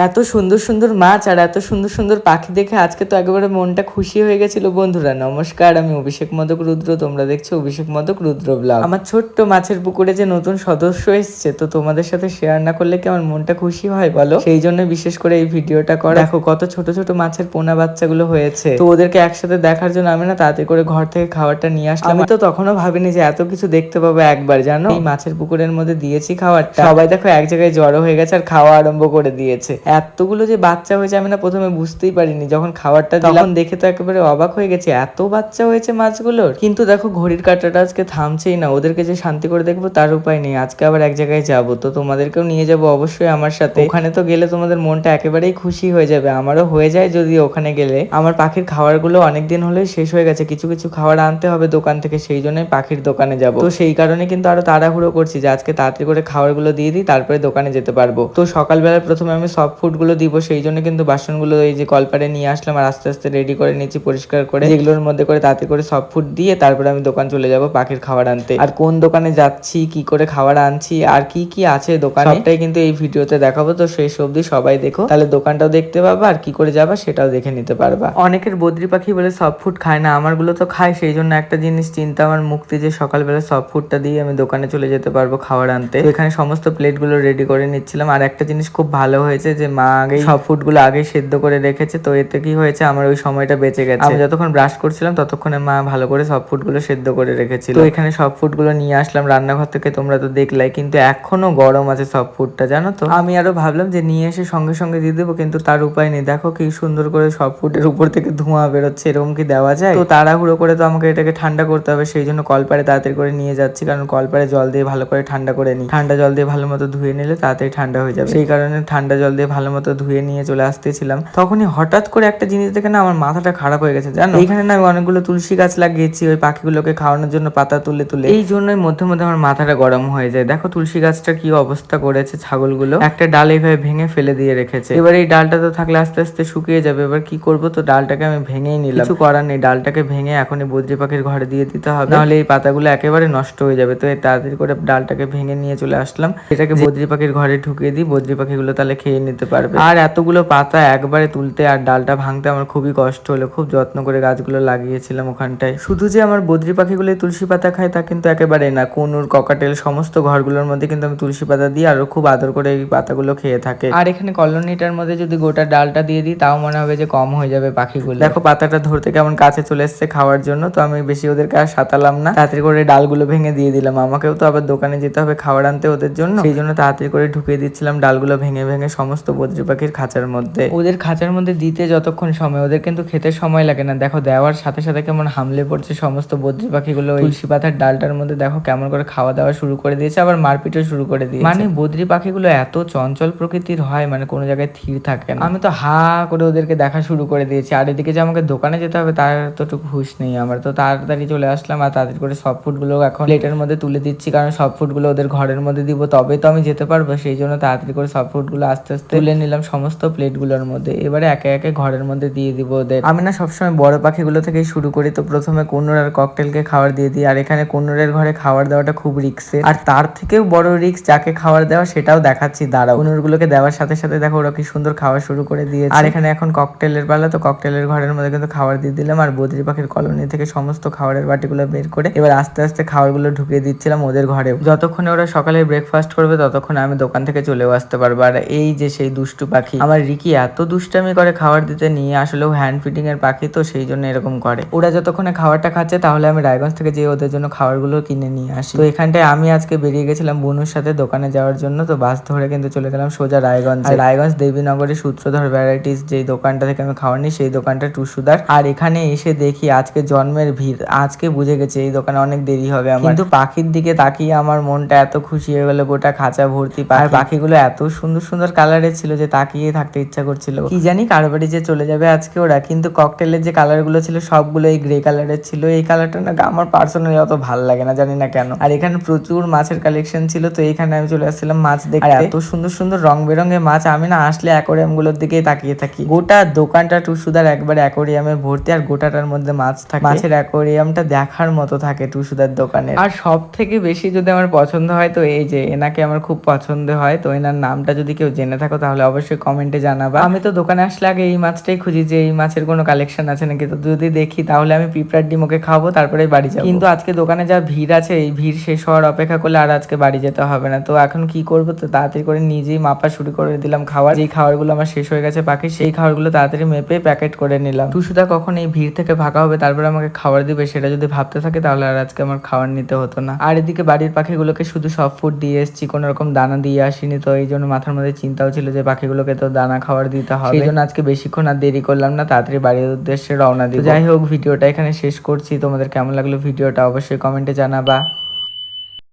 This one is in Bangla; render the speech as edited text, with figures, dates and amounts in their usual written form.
এত সুন্দর সুন্দর মাছ আর এত সুন্দর সুন্দর পাখি দেখে আজকে তো একেবারে মনটা খুশি হয়ে গেছিল। বন্ধুরা নমস্কার, আমি অভিষেক মদক রুদ্র, তোমরা দেখছো অভিষেক মদক রুদ্র ব্লগ। আমার ছোট্ট মাছের পুকুরে যে নতুন সদস্য এসছে, তো তোমাদের সাথে শেয়ার না করলে কি আমার মনটা খুশি হয় বলো? সেই জন্য বিশেষ করে এই ভিডিওটা করা। দেখো কত ছোট ছোট মাছের পোনা বাচ্চাগুলো হয়েছে, তো ওদেরকে একসাথে দেখার জন্য আমি না তাড়াতাড়ি করে ঘর থেকে খাবারটা নিয়ে আসলাম। আমি তো তখনও ভাবিনি যে এত কিছু দেখতে পাবো একবার, জানো। এই মাছের পুকুরের মধ্যে দিয়েছি খাবারটা, সবাই দেখো এক জায়গায় জড়ো হয়ে গেছে আর খাওয়া আরম্ভ করে দিয়েছে। এতগুলো যে বাচ্চা হয়েছে আমি না প্রথমে বুঝতেই পারিনি, যখন খাবারটা তখন দেখে তো একেবারে অবাক হয়ে গেছে, এত বাচ্চা হয়েছে মাছগুলোর। কিন্তু দেখো ঘড়ির কাঁটাটা আজকে থামছেই না, ওদেরকে যে শান্তি করে দেখবো তার উপায় নেই। আজকে আবার এক জায়গায় যাবো, তো তোমাদেরকেও নিয়ে যাবো অবশ্যই আমার সাথে। ওখানে তো গেলে তোমাদের মনটা একেবারেই খুশি হয়ে যাবে, আমারও হয়ে যায় যদি ওখানে গেলে। আমার পাখির খাবারগুলো অনেকদিন হলে শেষ হয়ে গেছে, কিছু কিছু খাবার আনতে হবে দোকান থেকে, সেই জন্যই পাখির দোকানে যাব। তো সেই কারণে কিন্তু আরো তাড়াহুড়ো করছি যে আজকে তাড়াতাড়ি করে খাবারগুলো দিয়ে দিই, তারপরে দোকানে যেতে পারবো। তো সকালবেলা প্রথমে আমি সফট ফুড গুলো দিব, সেই জন্য কিন্তু বাসনগুলো এই যে কলপারে নিয়ে আসলাম আর আস্তে আস্তে রেডি করে নিচ্ছি পরিষ্কার করে, যেগুলোর মধ্যে করে তাড়াতাড়ি করে সফট ফুড দিয়ে তারপরে আমি দোকান চলে যাব পাখির খাবার আনতে। আর কোন দোকানে যাচ্ছি, কি করে খাবার আনছি আর কি কি আছে দোকানে, সবটাই কিন্তু এই ভিডিওতে দেখাবো। তো শেষ অবধি সবাই দেখো, তাহলে দোকানটাও দেখতে পাবা আর কি করে যাবা সেটাও দেখে নিতে পারবা। অনেকের বদ্রি পাখি বলে সফট ফুড খায় না, আমারগুলো তো খায়, সেই জন্য একটা জিনিস চিন্তা আমার মুক্তি, যে সকালবেলা সফট ফুডটা দিয়ে আমি দোকানে চলে যেতে পারবো খাবার আনতে। এখানে সমস্ত প্লেটগুলো রেডি করে নিচ্ছিলাম। আর একটা জিনিস খুব ভালো হয়েছে যে মা আগেই সব ফুডগুলো আগে সেদ্ধ করে রেখেছে, তো এতে কি হয়েছে আমার ওই সময়টা বেঁচে গেছে। আমি যতক্ষণ ব্রাশ করছিলাম ততক্ষণে মা ভালো করে সব ফুডগুলো সেদ্ধ করে রেখেছিল। তো এখানে সব ফুডগুলো নিয়ে আসলাম রান্নাঘর থেকে, তোমরা তো দেখলাই, কিন্তু এখনো গরম আছে সব ফুডটা, জানো তো। আমি আরো ভাবলাম যে নিয়ে এসে সঙ্গে সঙ্গে দিয়ে দেবো, কিন্তু তার উপায় নেই। দেখো কি সুন্দর করে সব ফুডের উপর থেকে ধোঁয়া বেরোচ্ছে, এরকম কি দেওয়া যায়? তো তাড়াহুড়ো করে তো আমাকে এটাকে ঠান্ডা করতে হবে, সেই জন্য কলপারে তাড়াতাড়ি করে নিয়ে যাচ্ছি, কারণ কলপারে জল দিয়ে ভালো করে ঠান্ডা করে নিই। ঠান্ডা জল দিয়ে ভালো মতো ধুয়ে নিলে তাড়াতাড়ি ঠান্ডা হয়ে যাবে, সেই কারণে ঠান্ডা জল দিয়ে ভালো মতো ধুয়ে নিয়ে চলে আসতেছিলাম। তখনই হঠাৎ করে একটা জিনিস দেখে না আমার মাথাটা খারাপ হয়ে গেছে, জানো। এইখানে না আমি অনেকগুলো তুলসী গাছ লাগিয়েছি ওই পাখিগুলোকে খাওয়ানোর জন্য, পাতা তুলে তুলে, এই জন্যই মধ্যে মধ্যে আমার মাথাটা গরম হয়ে যায়। দেখো তুলসী গাছটা কি অবস্থা করেছে ছাগলগুলো, একটা ডাল এইভাবে ভেঙে ফেলে দিয়ে রেখেছে। এবার এই ডালটা তো থাকলে আস্তে আস্তে শুকিয়ে যাবে, এবার কি করব, তো ডালটাকে আমি ভেঙেই নিলাম, কিছু করার নেই। ডালটাকে ভেঙে এখনই বদ্রি পাখির ঘরে দিয়ে দিতে হবে, নাহলে এই পাতাগুলো একেবারে নষ্ট হয়ে যাবে। তো এই তাড়াতাড়ি করে ডালটাকে ভেঙে নিয়ে চলে আসলাম, এটাকে বদ্রি পাখির ঘরে ঢুকিয়ে দিই, বদ্রি পাখিগুলো তাহলে খেয়ে নিতে পারবে। আর এতগুলো পাতা একবারে তুলতে আর ডালটা ভাঙতে আমার খুবই কষ্ট হলো, খুব যত্ন করে গাছগুলো লাগিয়েছিলাম ওখানটায়। শুধু যে আমার বদ্রি পাখিগুলো তুলসী পাতা খায় তা কিন্তু একেবারে না, কুনুর ককাটেল সমস্ত ঘরগুলোর মধ্যে কিন্তু আমি তুলসী পাতা দিই, আরো খুব আদর করে এই পাতাগুলো খেয়ে থাকে। আর এখানে কলোনিটার মধ্যে যদি গোটা ডালটা দিয়ে দিই তাও মনে হবে যে কম হয়ে যাবে পাখিগুলো। দেখো পাতাটা ধরতে কেমন কাছে চলে এসছে খাওয়ার জন্য, তো আমি বেশি ওদেরকে আর সাতালাম না, তাড়াতাড়ি করে ডালগুলো ভেঙে দিয়ে দিলাম। আমাকেও তো আবার দোকানে যেতে হবে খাবার আনতে ওদের জন্য, সেই জন্য তাড়াতাড়ি করে ঢুকিয়ে দিচ্ছিলাম ডালগুলো ভেঙে ভেঙে সমস্ত বদ্রি পাখির খাঁচার মধ্যে। ওদের খাঁচার মধ্যে দিতে যতক্ষণ সময়, ওদের কিন্তু খেতে সময় লাগে না। দেখো দেওয়ার সাথে সাথে কেমন হামলে পড়ছে সমস্ত বদ্রি পাখিগুলো তুলসী পাতার ডালটার মধ্যে, দেখো কেমন করে খাওয়া দাওয়া শুরু করে দিয়েছে, আবার মারপিটও শুরু করে দিয়েছে। মানে বদ্রি পাখিগুলো এত চঞ্চল প্রকৃতির হয়, মানে কোনো জায়গায় স্থির থাকে না। আমি তো হা করে ওদেরকে দেখা শুরু করে দিয়েছি, আর এদিকে যে আমাকে দোকানে যেতে হবে তার ততটুকু হুঁশ নেই আমার। তো তাড়াতাড়ি চলে আসলাম আর তাড়াতাড়ি করে সব ফুডগুলো এখন প্লেটের মধ্যে তুলে দিচ্ছি, কারণ সব ফুডগুলো ওদের ঘরের মধ্যে দিব তবে তো আমি যেতে পারবো, সেই জন্য তাড়াতাড়ি করে সব ফুডগুলো আস্তে আস্তে তুলে নিলাম সমস্ত প্লেটগুলোর মধ্যে। এবারে একে একে ঘরের মধ্যে দিয়ে দিব ওদের। আমি না সবসময় বড় পাখিগুলো থেকেই শুরু করি, তো প্রথমে কুনুর আর ককটেলকে খাবার দিয়ে দিই। আর এখানে কুনুরের ঘরে খাবার দেওয়াটা খুব রিস্কের, আর তার থেকেও বড় রিস্ক যাকে খাবার দেওয়া সেটাও দেখাচ্ছি দাঁড়াও। কুনুরগুলোকে দেওয়ার সাথে সাথে দেখো ওরা কি সুন্দর খাওয়া শুরু করে দিয়েছে। আর এখানে এখন ককটেলের পালা, তো ককটেলের ঘরের মধ্যে কিন্তু খাবার দিয়ে দিলাম, আর বদ্রি পাখির কলোনি থেকে সমস্ত খাবারের বাটিগুলো বের করে এবার আস্তে আস্তে খাবারগুলো ঢুকিয়ে দিচ্ছিলাম ওদের ঘরে। যতক্ষণে ওরা সকালে ব্রেকফাস্ট করবে ততক্ষণে আমি দোকান থেকে চলেও আসতে পারবো। আর এই যে সেই দুষ্টু পাখি আমার রিকি এত দুষ্টামি করে খাবার দিতে নিয়ে, আসলেও হ্যান্ড ফিডিং এর পাখি তো সেই জন্য এরকম করে। ওরা যতক্ষণে খাবারটা খাচ্ছে তাহলে আমি রায়গঞ্জ থেকে যেয়ে ওদের জন্য খাবারগুলো কিনে নিয়ে আসি। তো এখানটায় আমি আজকে বেরিয়ে গেছিলাম বনুর সাথে দোকানে যাওয়ার জন্য, তো বাস ধরে কিন্তু চলে গেলাম সোজা রায়গঞ্জ। রায়গঞ্জ দেবীনগরের সূত্রধর ভ্যারাইটিস যেই দোকানটা থেকে আমি খাবার নিই সেই দোকানটা টুসুদার। আর এখানে এসে দেখি আজকে জন্মের ভিড়, আজকে বুঝে গেছে এই দোকানে অনেক দেরি হবে আমার। কিন্তু পাখির দিকে তাকিয়ে আমার মনটা এত খুশি হয়ে গেল, গোটা খাঁচা ভর্তি পাখি। আর পাখিগুলো এত সুন্দর সুন্দর কালারের ছিল যে তাকিয়ে থাকতে ইচ্ছা করছিল। কি জানি কার বাড়ি যে চলে যাবে আজকে ওরা। কিন্তু ককটেলের যে কালার গুলো ছিল সবগুলো এই গ্রে কালারের ছিল, এই কালারটা না আমার পার্সোনালি অত ভালো লাগে না, জানি না কেন। আর এখানে প্রচুর মাছের কালেকশন ছিল, তো এইখানে আমি চলে আসছিলাম মাছ দেখতে। আর এত সুন্দর সুন্দর রং বেরঙের মাছ, আমি না আসলে অ্যাকোরিয়াম গুলোর দিকেই তাকিয়ে থাকি। গোটা দোকানটা টুসুদার একবারে অ্যাকোরিয়ামে ভর্তি, আর গোটাটার মধ্যে মাছ থাকে। মাছের অ্যাকোরিয়ামটা দেখার মতো থাকে টুসুদার দোকানে। আর সব থেকে বেশি যদি আমার পছন্দ হয় তো এই যে এনাকে আমার খুব পছন্দ হয়, তো এনার নামটা যদি কেউ জেনে থাকো তাহলে অবশ্যই কমেন্টে জানাবা। আমি তো দোকানে আসলে আগে এই মাছটাই খুঁজি যে এই মাছের কোনো কালেকশন আছে নাকি, তো যদি দেখি তাহলে আমি পিঁপড়ার ডিম ওকে খাবো, তারপরে বাড়ি যাবো। কিন্তু আজকে দোকানে যা ভিড় আছে, এই ভিড় শেষ হওয়ার অপেক্ষা করলে আর আজকে বাড়ি যেতে হবে না। তো এখন কি করবো, তো তাড়াতাড়ি করে নিজেই মাপা শুরু করে দিলাম খাবার। যেই খাবারগুলো আমার শেষ হয়ে গেছে পাখি, সেই খাবারগুলো তাড়াতাড়ি মেপে প্যাকেট করে নিলাম। টুসুদা কখন এই ভিড় থেকে ফাঁকা হবে তারপরে আমাকে খাবার দিবে, সেটা যদি ভাবতে থাকে তাহলে আর আজকে আমার খাবার নিতে হতো না। আর এদিকে বাড়ির পাখিগুলোকে শুধু সব ফুড দিয়ে এসেছি, কোনো রকম দানা দিয়ে আসিনি। তো এই জন্য মাথার মধ্যে চিন্তাও ছিল যে পাখিগুলোকে তো দানা খাবার দিতে হবে, সেই জন্য আজকে বেশিক্ষণ আর দেরি করলাম না, তাড়াতাড়ি বাড়ির উদ্দেশ্যে রওনা দিব। যাই হোক, ভিডিওটা এখানে শেষ করছি। তোমাদের কেমন লাগলো ভিডিওটা অবশ্যই কমেন্টে জানাবা।